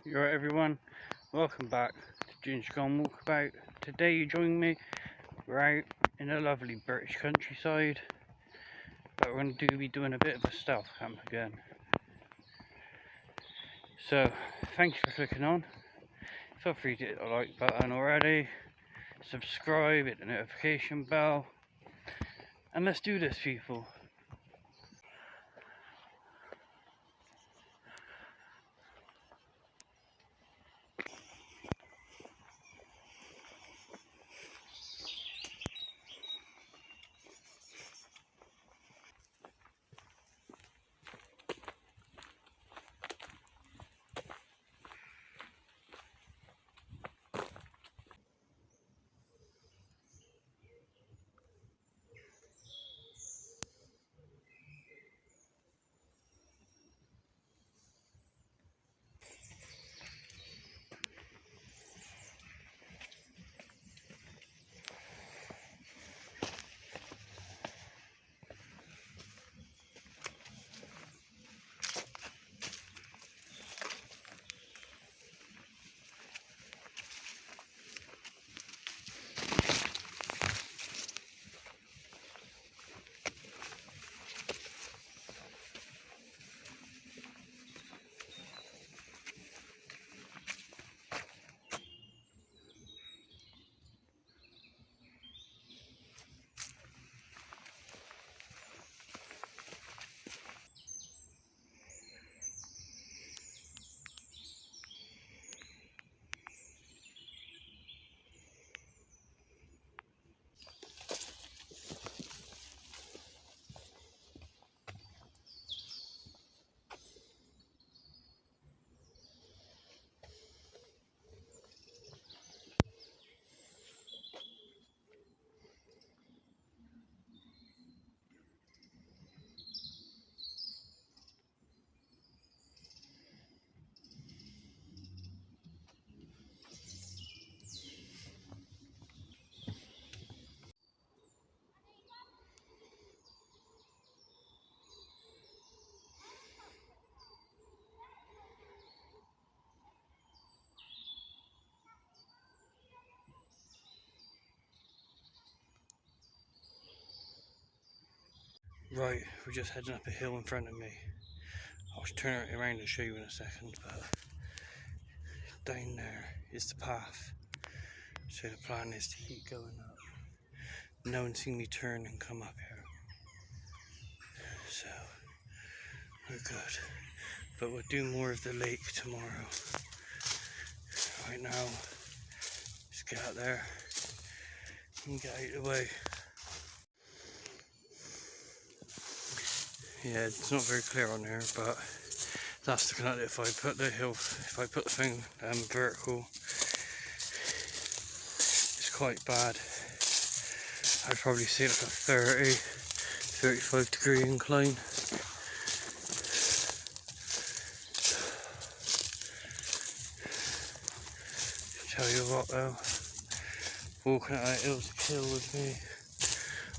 You're right, everyone. Welcome back to Ginger Gone Walkabout. Today you join me. We're out in a lovely British countryside, but we're going to be doing a bit of a stealth camp again. So, thank you for clicking on. Feel free to hit the like button already. Subscribe, hit the notification bell, and let's do this, people. Right, we're just heading up a hill in front of me. I'll turn it around and show you in a second, but down there is the path. So the plan is to keep going up. No one's seen me turn and come up here. So we're good. But we'll do more of the lake tomorrow. Right now, let's get out there and get out of the way. Yeah, it's not very clear on there, but that's looking at it. If I put the thing vertical, it's quite bad. I'd probably see like a 35 degree incline. Tell you what though, walking out that hill with me,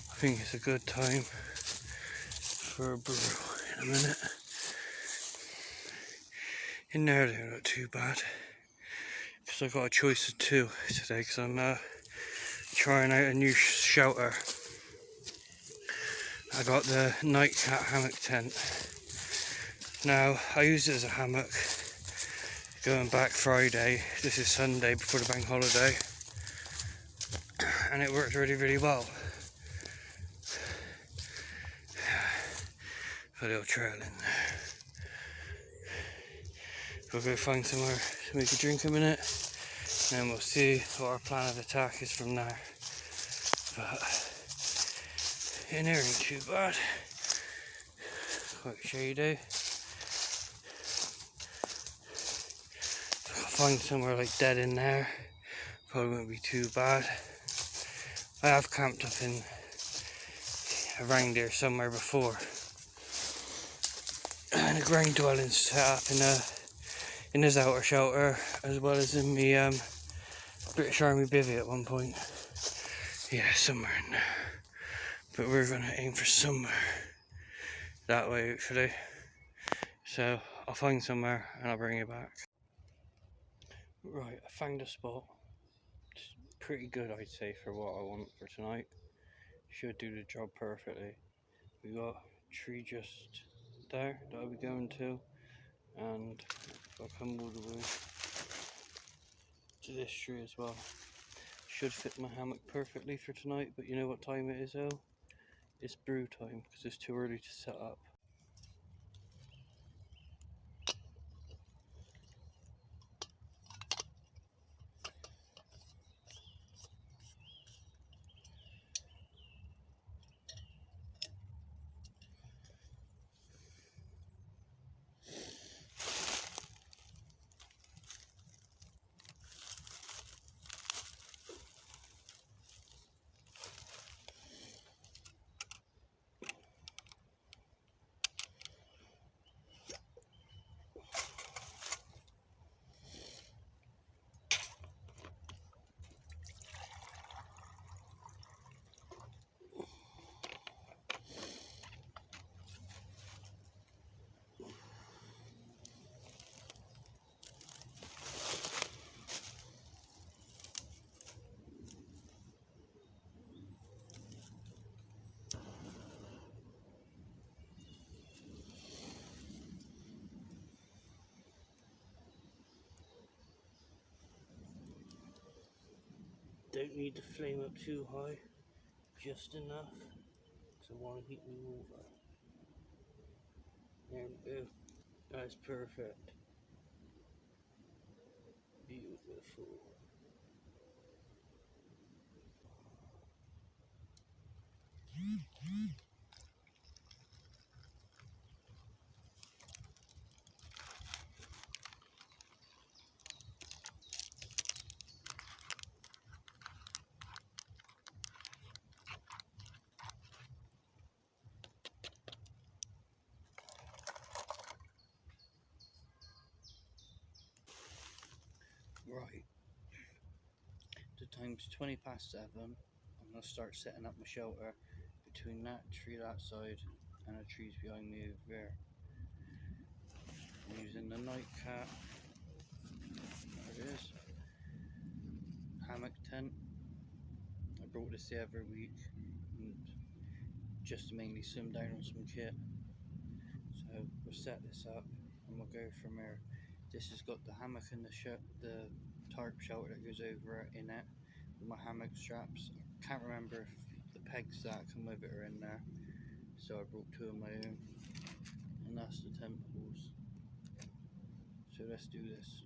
I think it's a good time for a brew in a minute. In there they're not too bad, because I've got a choice of two today, because I'm trying out a new shelter. I got the nightcat hammock tent. Now I used it as a hammock going back Friday. This is Sunday before the bank holiday, and it worked really well. A little trail in there. We'll go find somewhere to make a drink in a minute, and then we'll see what our plan of attack is from there. But in there ain't too bad. Quite shady. If I find somewhere like dead in there, probably won't be too bad. I have camped up in around here somewhere before, and a ground dwelling set up in his outer shelter, as well as in the British Army bivvy at one point. Yeah, somewhere in there. But we're going to aim for somewhere that way, actually. So I'll find somewhere and I'll bring you back. Right, I found a spot. It's pretty good, I'd say, for what I want for tonight. Should do the job perfectly. We got a tree just there that I'll be going to, and if I come all the way to this tree as well, should fit my hammock perfectly for tonight. But you know what time it is, though? It's brew time because it's too early to set up. Don't need the flame up too high, just enough, because I want to heat my water. There we go. That's perfect. Beautiful. Right, the time's 20 past 7. I'm going to start setting up my shelter between that tree that side and the trees behind me over there. I'm using the nightcat, there it is, hammock tent. I brought this the other week and just to mainly swim down on some kit. So we'll set this up and we'll go from there. This has got the hammock and the tarp shelter that goes over it in it with my hammock straps. I can't remember if the pegs that come with it are in there, so I brought 2 of my own, and that's the tent poles. So let's do this.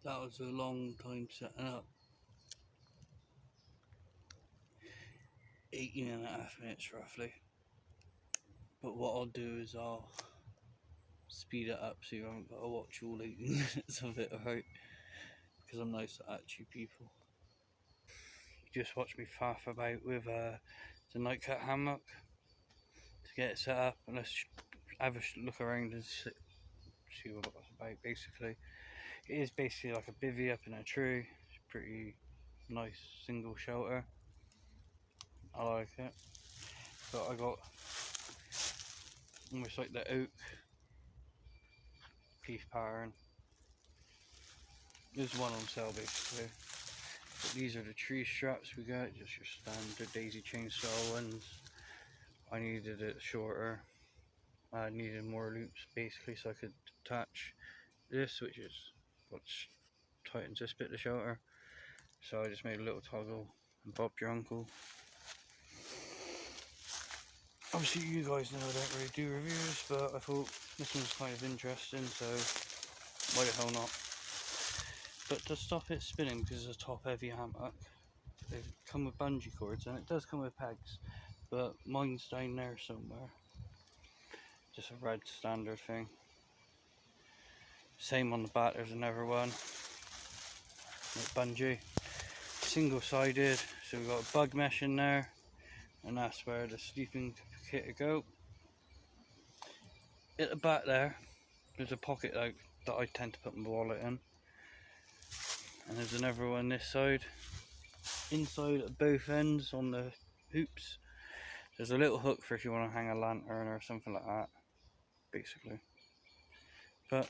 That was a long time setting up. 18.5 minutes roughly. But what I'll do is I'll speed it up so you haven't got to watch all 18 minutes of it, alright? Because I'm nice at you people. You just watch me faff about with the nightcat hammock to get it set up, and let's have a look around and see what it's about. Basically, it is basically like a bivvy up in a tree. It's pretty nice single shelter. I like it. But I got almost like the oak piece pattern. There's one on sale basically. But these are the tree straps we got, just your standard daisy chain style ones. I needed it shorter. I needed more loops basically so I could attach this, which is what tightens this bit of the shelter. So I just made a little toggle and bobbed your uncle. Obviously you guys know I don't really do reviews, but I thought this one was kind of interesting, so why the hell not? But to stop it spinning, because it's a top heavy hammock, they come with bungee cords, and it does come with pegs, but mine's down there somewhere. Just a red standard thing. Same on the back, there's another one with bungee. Single sided, so we've got a bug mesh in there, and that's where the sleeping kit will go. At the back there's a pocket like that I tend to put my wallet in. And there's another one this side. Inside at both ends on the hoops, there's a little hook for if you want to hang a lantern or something like that, basically. But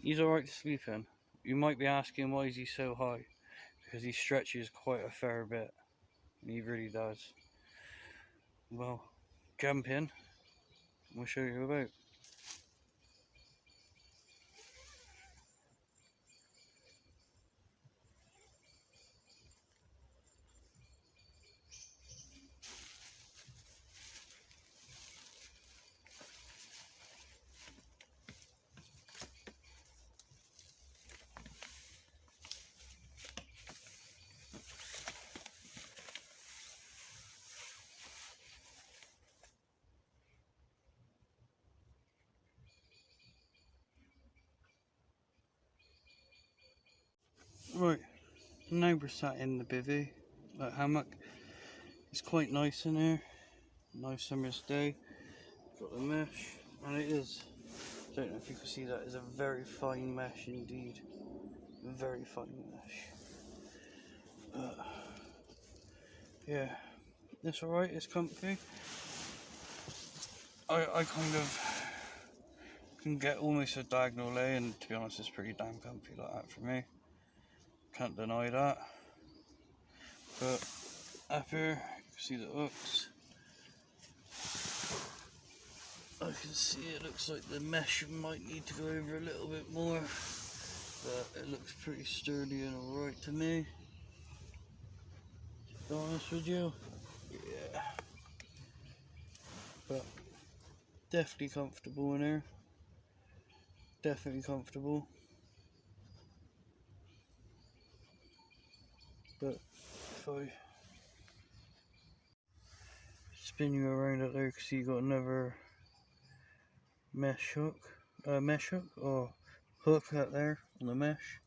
he's alright to sleep in. You might be asking why is he so high? Because he stretches quite a fair bit. And he really does. Well, jump in and we'll show you about. Right, now we're sat in the bivvy, like hammock. It's quite nice in here. Nice summer's day. Got the mesh, and it is, I don't know if you can see that, is a very fine mesh indeed. Very fine mesh. But yeah, it's alright, it's comfy. I kind of can get almost a diagonal lay, and to be honest it's pretty damn comfy like that for me. Can't deny that. But up here you can see the hooks. I can see it looks like the mesh might need to go over a little bit more, but it looks pretty sturdy and alright to me, to be honest with you. Yeah, but definitely comfortable in here, definitely comfortable. But if I spin you around out there, you can see you got another mesh hook or hook out there on the mesh.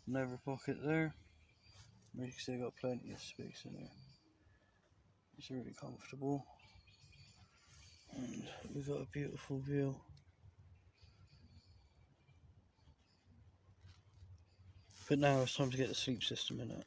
Another pocket there. You can see I got plenty of space in there. It's really comfortable, and we've got a beautiful view. But now it's time to get the sleep system in it.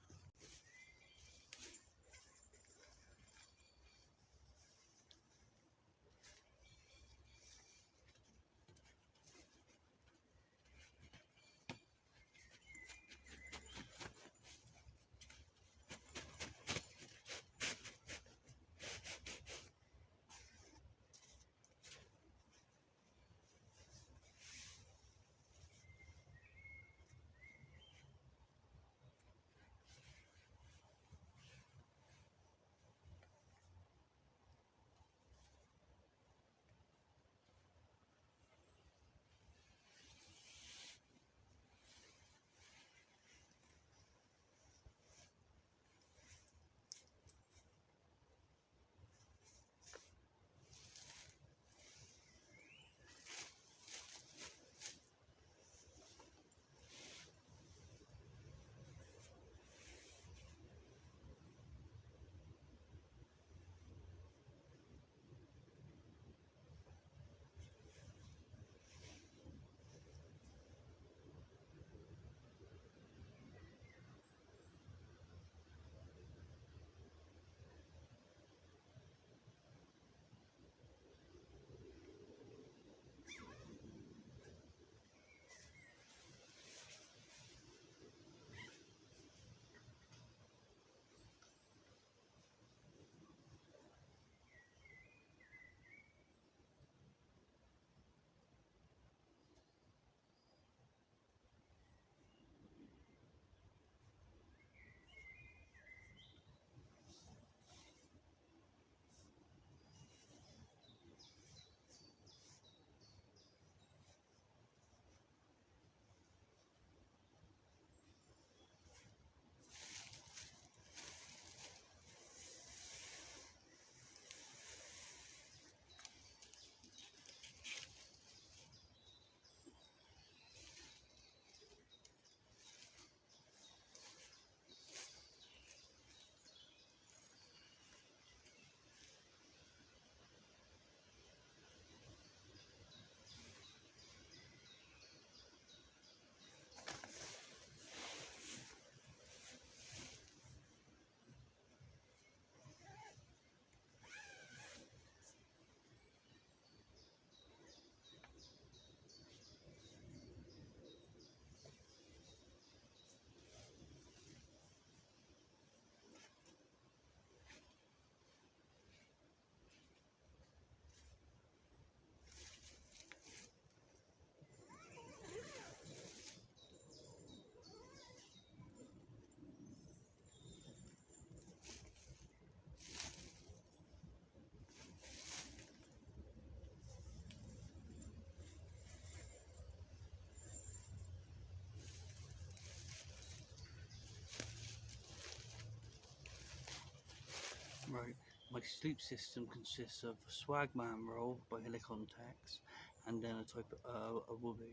Right, my sleep system consists of a Swagman roll by Helicontex and then a type of a bivvi,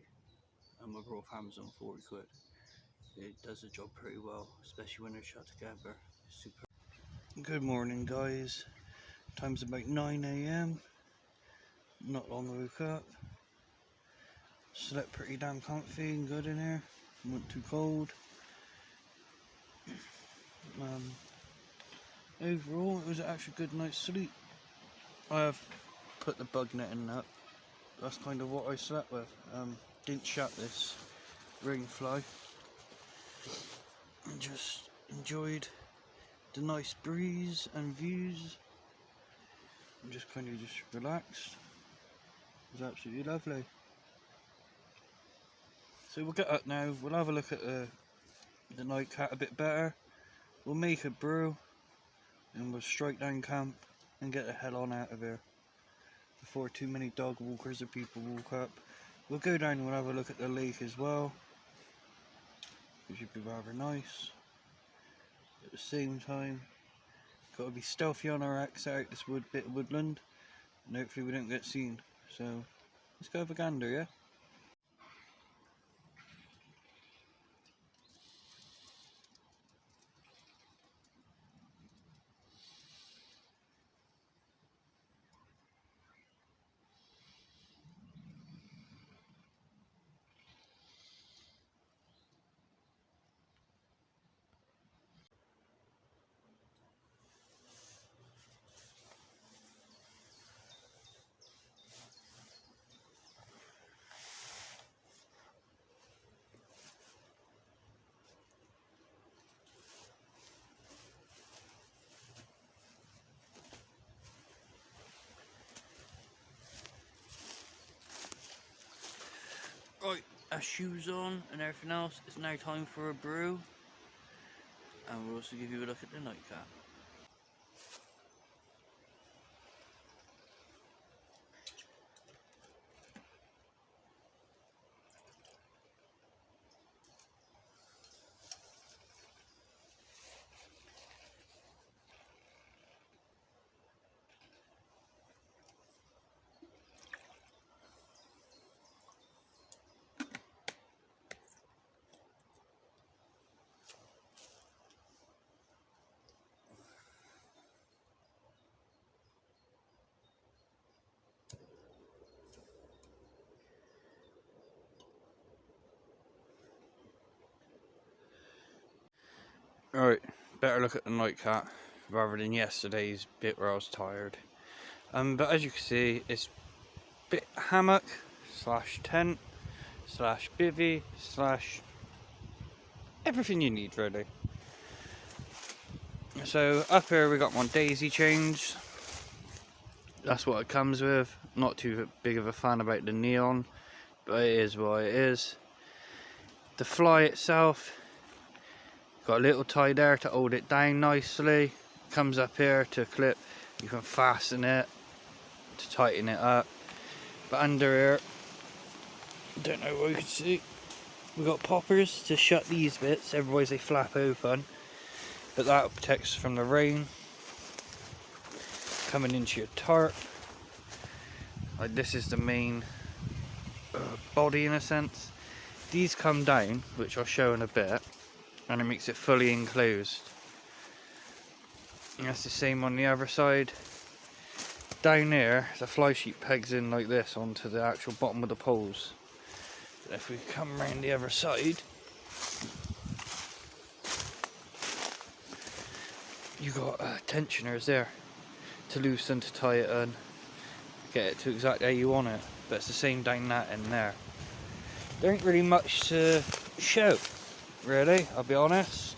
and I brought off Amazon 40 quid. It does the job pretty well, especially when they're shut together. Super. Good morning, guys. Time's about 9 AM. Not long woke up. Slept pretty damn comfy and good in here. Not too cold. Overall, it was actually a good night's sleep. I have put the bug netting up. That's kind of what I slept with. Didn't shut this ring fly. And just enjoyed the nice breeze and views. And just kind of just relaxed. It was absolutely lovely. So we'll get up now. We'll have a look at the nightcat a bit better. We'll make a brew. And we'll strike down camp and get the hell on out of here before too many dog walkers or people walk up. We'll go down and we'll have a look at the lake as well, which should be rather nice. At the same time, got to be stealthy on our exit out this bit of woodland, and hopefully we don't get seen. So let's go have a gander, yeah? Right, our shoes on and everything else. It's now time for a brew, and we'll also give you a look at the nightcat. Right, better look at the nightcat rather than yesterday's bit where I was tired. But as you can see, it's bit hammock slash tent slash bivvy slash everything you need really. So up here we got my daisy chains. That's what it comes with. Not too big of a fan about the neon, but it is what it is. The fly itself, got a little tie there to hold it down nicely. Comes up here to clip. You can fasten it to tighten it up. But under here, don't know what you can see, we've got poppers to shut these bits, otherwise they flap open. But that protects from the rain coming into your tarp. Like this is the main body in a sense. These come down, which I'll show in a bit, and it makes it fully enclosed. And that's the same on the other side. Down here, the fly sheet pegs in like this onto the actual bottom of the poles. And if we come around the other side, you got tensioners there to loosen, to tie it in, get it to exactly how you want it. But it's the same down that in there. There ain't really much to show, really, I'll be honest.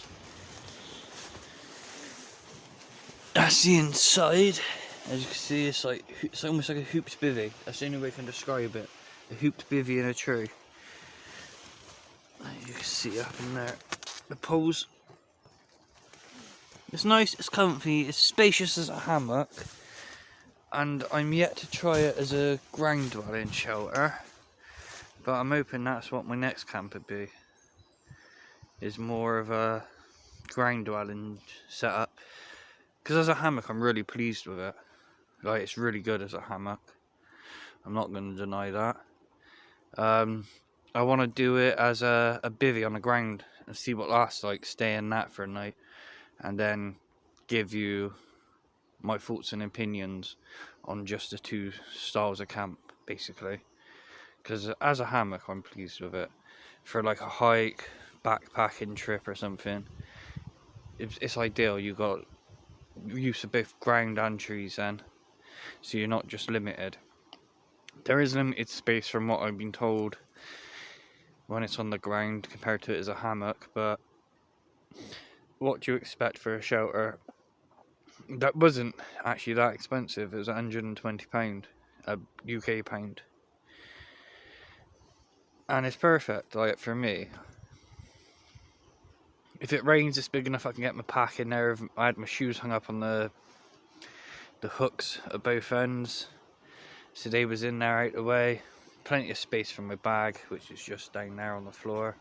That's the inside. As you can see, it's almost like a hooped bivvy. That's the only way I can describe it. A hooped bivvy in a tree. You can see up in there. The poles. It's nice, it's comfy, it's spacious as a hammock. And I'm yet to try it as a ground dwelling shelter. But I'm hoping that's what my next camp would be. Is more of a ground dwelling setup. Because as a hammock, I'm really pleased with it. Like, it's really good as a hammock. I'm not going to deny that. I want to do it as a bivvy on the ground and see what that's like, stay in that for a night, and then give you my thoughts and opinions on just the two styles of camp, basically. Because as a hammock, I'm pleased with it. For like a hike, backpacking trip or something, it's ideal. You got use of both ground and trees then, so you're not just limited. There is limited space from what I've been told when it's on the ground compared to it as a hammock, but what do you expect for a shelter that wasn't actually that expensive? It was £120, a UK pound, and it's perfect. Like, for me, if it rains, it's big enough I can get my pack in there. I had my shoes hung up on the hooks at both ends, so they was in there out the way. Plenty of space for my bag, which is just down there on the floor.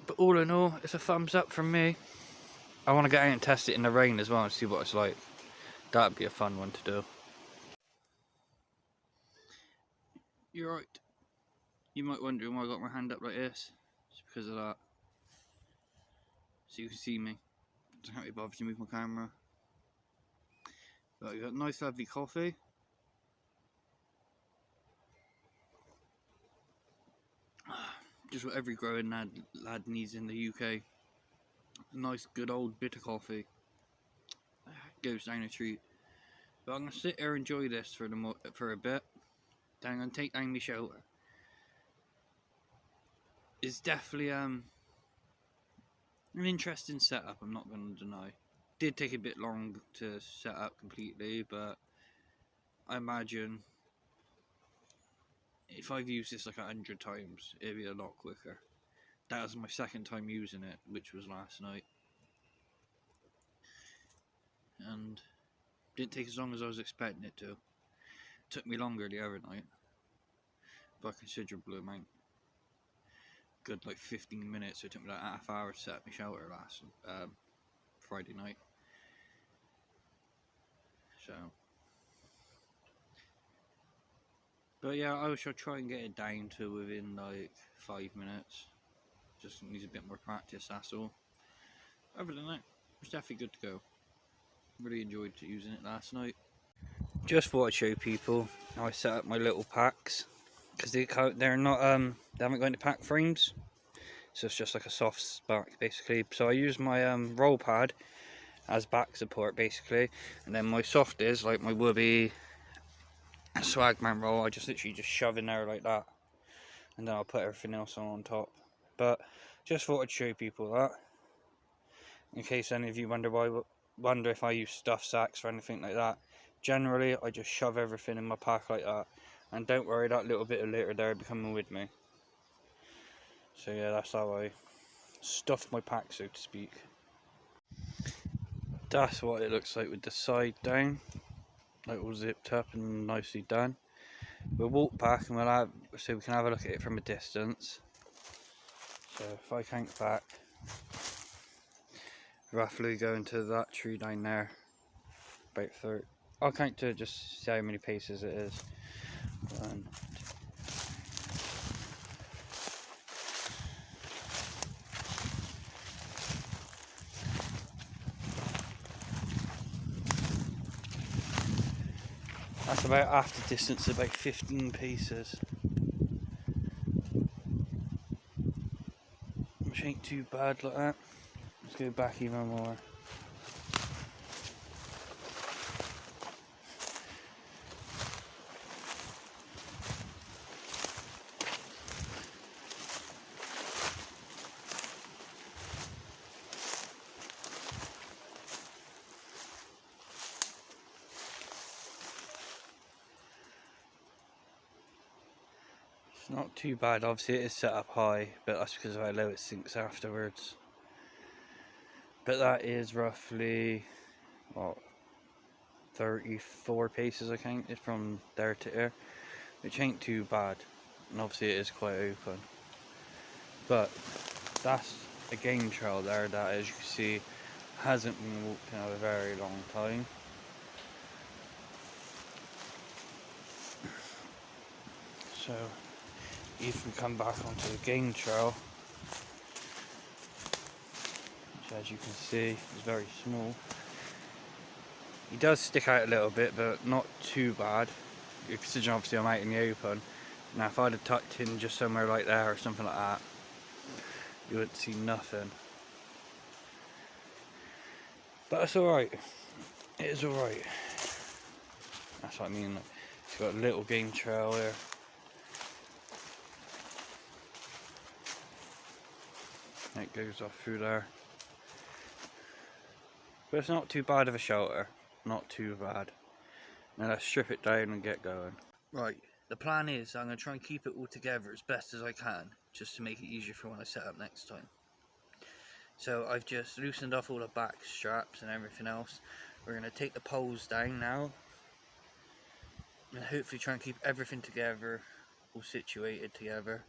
But all in all, it's a thumbs up from me. I want to get out and test it in the rain as well and see what it's like. That'd be a fun one to do. You're right. You might wonder why I got my hand up like this. It's because of that. So you can see me. I can't be bothered to move my camera. But we got nice lovely coffee. Just what every growing lad needs in the UK. A nice good old bitter coffee. Goes down a treat. But I'm going to sit here and enjoy this for a bit. Then I'm going to take down my shelter. It's definitely an interesting setup, I'm not going to deny. Did take a bit long to set up completely, but I imagine if I've used this like 100 times, it'd be a lot quicker. That was my second time using it, which was last night. And didn't take as long as I was expecting it to. Took me longer the other night, by a considerable amount. Good like 15 minutes, so it took me like half hour to set up my shelter last Friday night. So, but yeah, I shall try and get it down to within like 5 minutes. Just needs a bit more practice, that's all. Other than that, it's definitely good to go. Really enjoyed using it last night. Just thought I'd show people how I set up my little packs, because they're not they haven't got any pack frames, so it's just like a soft back basically. So I use my roll pad as back support basically, and then my soft is like my Wubby Swagman roll. I just literally just shove in there like that, and then I'll put everything else on top. But just thought I'd show people that, in case any of you wonder if I use stuff sacks or anything like that. Generally, I just shove everything in my pack like that, and don't worry, that little bit of litter there becoming with me. So yeah, that's how I stuff my pack, so to speak. That's what it looks like with the side down, like all zipped up and nicely done. We'll walk back and so we can have a look at it from a distance. So if I count back, roughly going to that tree down there, about 30. I'll count to just see how many paces it is. 1, 2. That's about half the distance, about 15 paces. Which ain't too bad like that. Let's go back even more. It's not too bad. Obviously it is set up high, but that's because of how low it sinks afterwards. But that is roughly, what, 34 paces I think, is from there to there, which ain't too bad. And obviously it is quite open. But that's a game trail there that, as you can see, hasn't been walked in a very long time. So if we come back onto the game trail, which as you can see is very small, he does stick out a little bit, but not too bad. Considering obviously I'm out in the open. Now if I'd have tucked in just somewhere like there or something like that, you wouldn't see nothing. But it's alright. It is alright. That's what I mean. Like, it's got a little game trail here. It goes off through there. But it's not too bad of a shelter. Not too bad. Now let's strip it down and get going. Right, the plan is I'm going to try and keep it all together as best as I can, just to make it easier for when I set up next time. So I've just loosened off all the back straps and everything else. We're going to take the poles down now, and hopefully try and keep everything together, all situated together.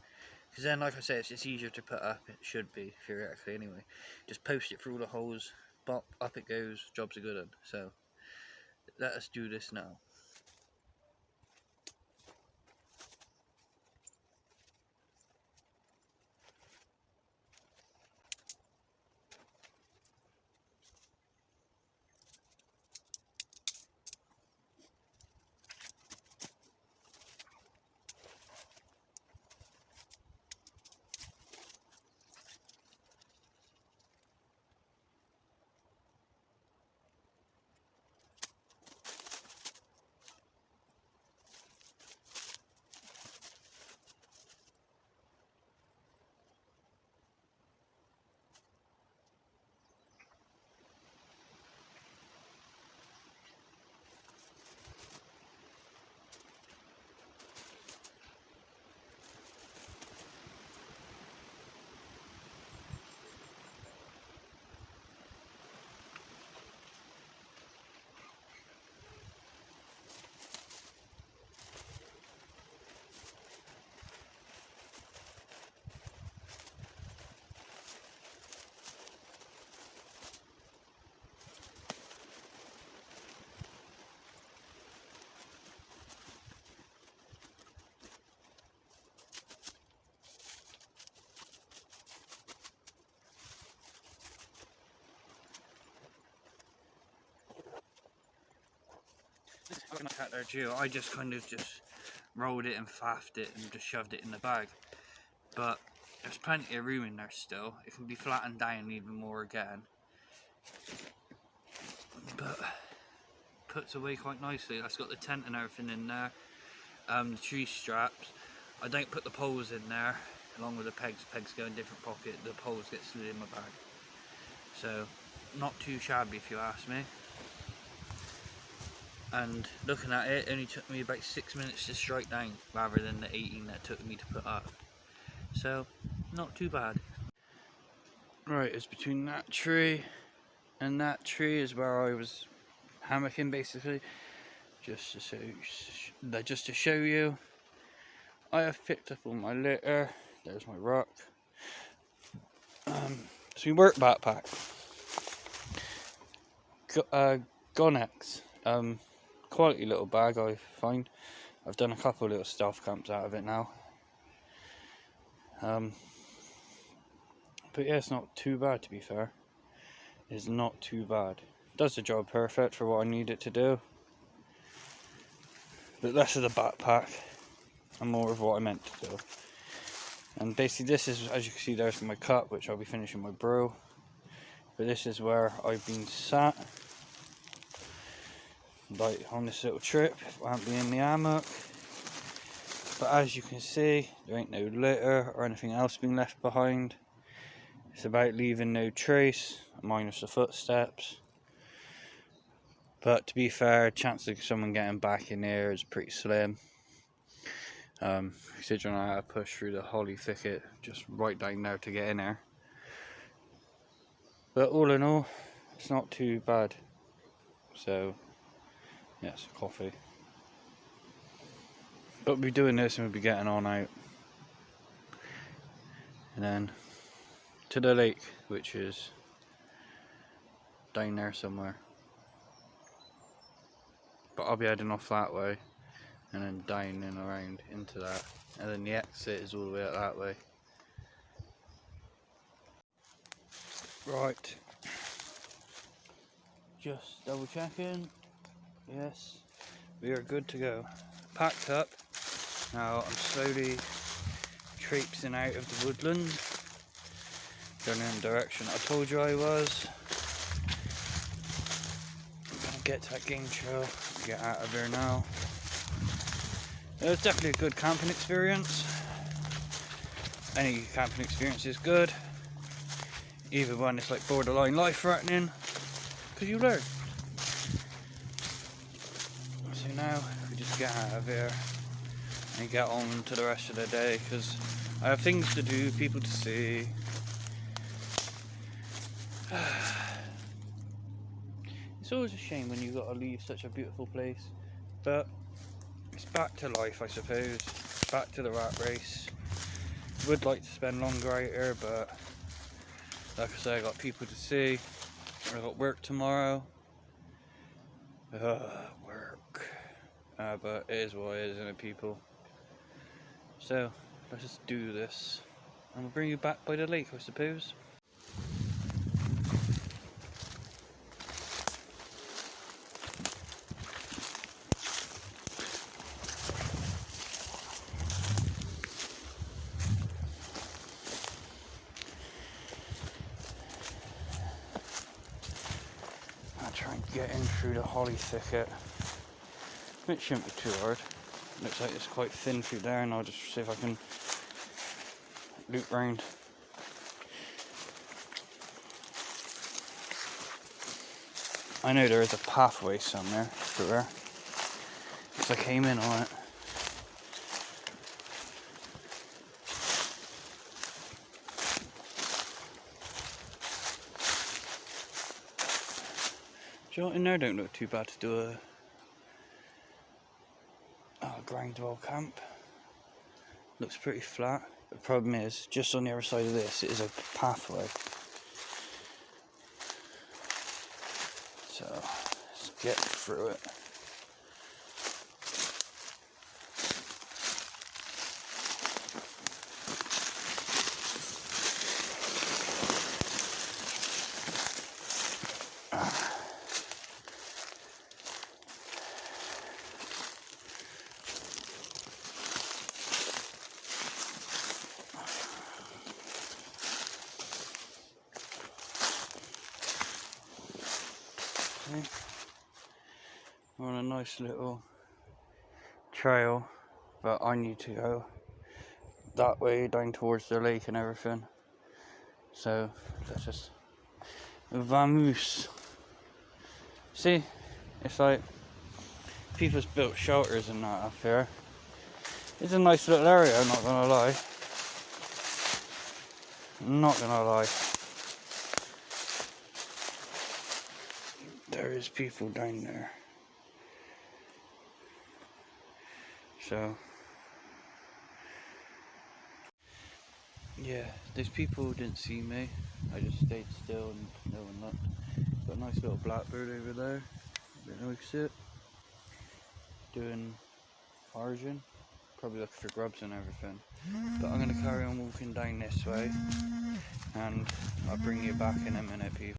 Because then, like I said, it's just easier to put up. It should be, theoretically anyway. Just post it through all the holes, bop, up it goes, job's a good one. So let us do this now. Nightcat there too. I just kind of just rolled it and faffed it and just shoved it in the bag. But there's plenty of room in there still. It can be flattened down even more again. But puts away quite nicely. That's got the tent and everything in there. The tree straps. I don't put the poles in there along with the pegs. Pegs go in different pocket. The poles get slid in my bag. So not too shabby if you ask me. And looking at it, only took me about 6 minutes to strike down rather than the 18 that took me to put up. So not too bad. Right, it's between that tree and that tree is where I was hammocking basically. Just to show you, I have picked up all my litter. There's my rock. It's my work backpack. Gonex. Quality little bag I find. I've done a couple little stealth camps out of it now. But yeah, it's not too bad to be fair. It's not too bad. Does the job perfect for what I need it to do. But less of the backpack and more of what I meant to do. And basically this is, as you can see, there's my cup, which I'll be finishing my brew. But this is where I've been sat, like on this little trip. I haven't been in the hammock. But as you can see, there ain't no litter or anything else being left behind. It's about leaving no trace, minus the footsteps. But to be fair, chance of someone getting back in here is pretty slim. Considering I had to push through the holly thicket just right down there to get in there. But all in all, it's not too bad. So, yes, coffee. But we'll be doing this and we'll be getting on out. And then to the lake, which is down there somewhere. But I'll be heading off that way and then down and around into that, and then the exit is all the way out that way. Right, just double checking. Yes, we are good to go. Packed up. Now I'm slowly traipsing out of the woodland, going in the direction I told you I was. I'm gonna get to that game trail, get out of here now. It was definitely a good camping experience. Any camping experience is good, even when it's like borderline life threatening, because you learn. So now we just get out of here and get on to the rest of the day, because I have things to do, people to see. It's always a shame when you've got to leave such a beautiful place, but it's back to life, I suppose. Back to the rat race. Would like to spend longer out here, but like I say, I got people to see. I got work tomorrow. Work. But it is what it is, isn't it, people? So let's just do this. I'm gonna bring you back by the lake, I suppose. Try and get in through the holly thicket. It shouldn't be too hard. Looks like it's quite thin through there, and I'll just see if I can loop round. I know there is a pathway somewhere through there, because I came in on it. Do you know what, in there don't look too bad to do a ground dwell camp. Looks pretty flat. The problem is, just on the other side of this, it is a pathway. So, let's get through it. We're on a nice little trail, but I need to go that way down towards the lake and everything. So let's just vamoose. See, it's like people's built shelters and that up here. It's a nice little area, I'm not gonna lie. Not gonna lie. There is people down there. So yeah, these people didn't see me. I just stayed still and no one looked. Got a nice little blackbird over there. Don't know if you see it. Doing foraging. Probably looking for grubs and everything. But I'm gonna carry on walking down this way, and I'll bring you back in a minute, people.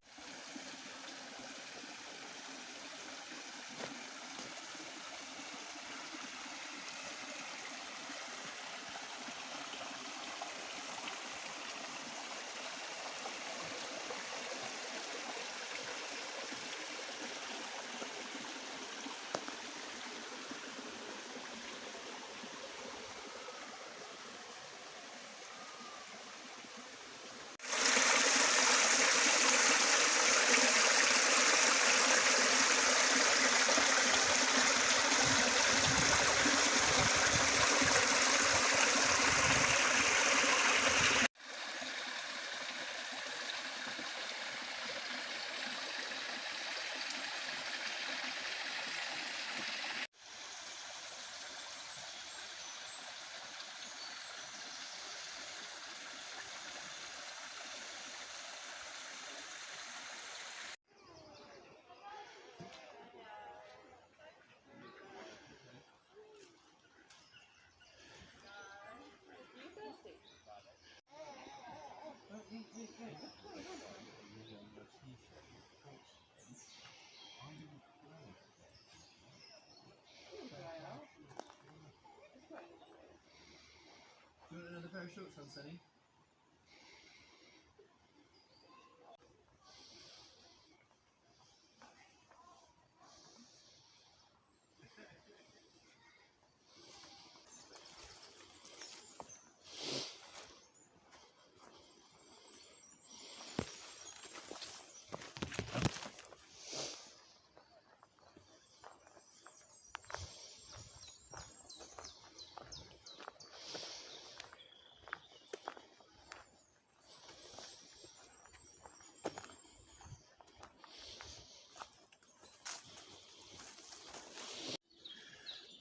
Do you want another pair of shorts on, Sonny?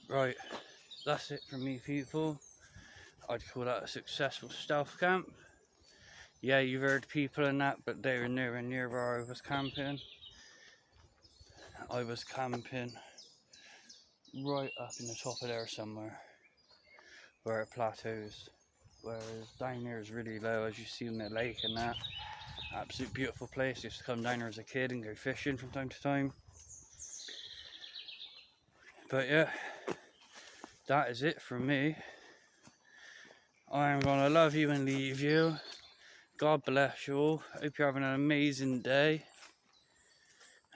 Right, that's it from me, people. I'd call that a successful stealth camp. Yeah, you've heard people in that, but they were nowhere near where I was camping. I was camping right up in the top of there somewhere, where it plateaus. Whereas down here is really low, as you see in the lake and that. Absolute beautiful place. Used to come down here as a kid and go fishing from time to time. But yeah, that is it from me. I am gonna love you and leave you. God bless you all. Hope you're having an amazing day.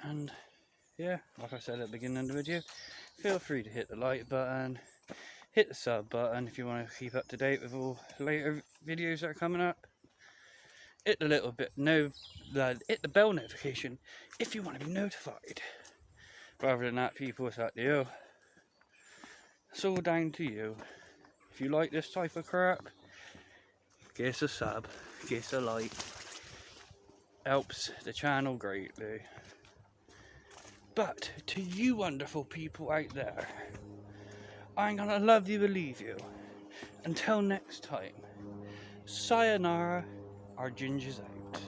And yeah, like I said at the beginning of the video, feel free to hit the like button, hit the sub button if you want to keep up to date with all later videos that are coming up. Hit the little bit, hit the bell notification if you want to be notified. But other than that, people, it's up to you. It's all down to you. If you like this type of crap, give us a sub, give us a like. Helps the channel greatly. But to you wonderful people out there, I'm gonna love you and leave you. Until next time, sayonara, our ginger's out.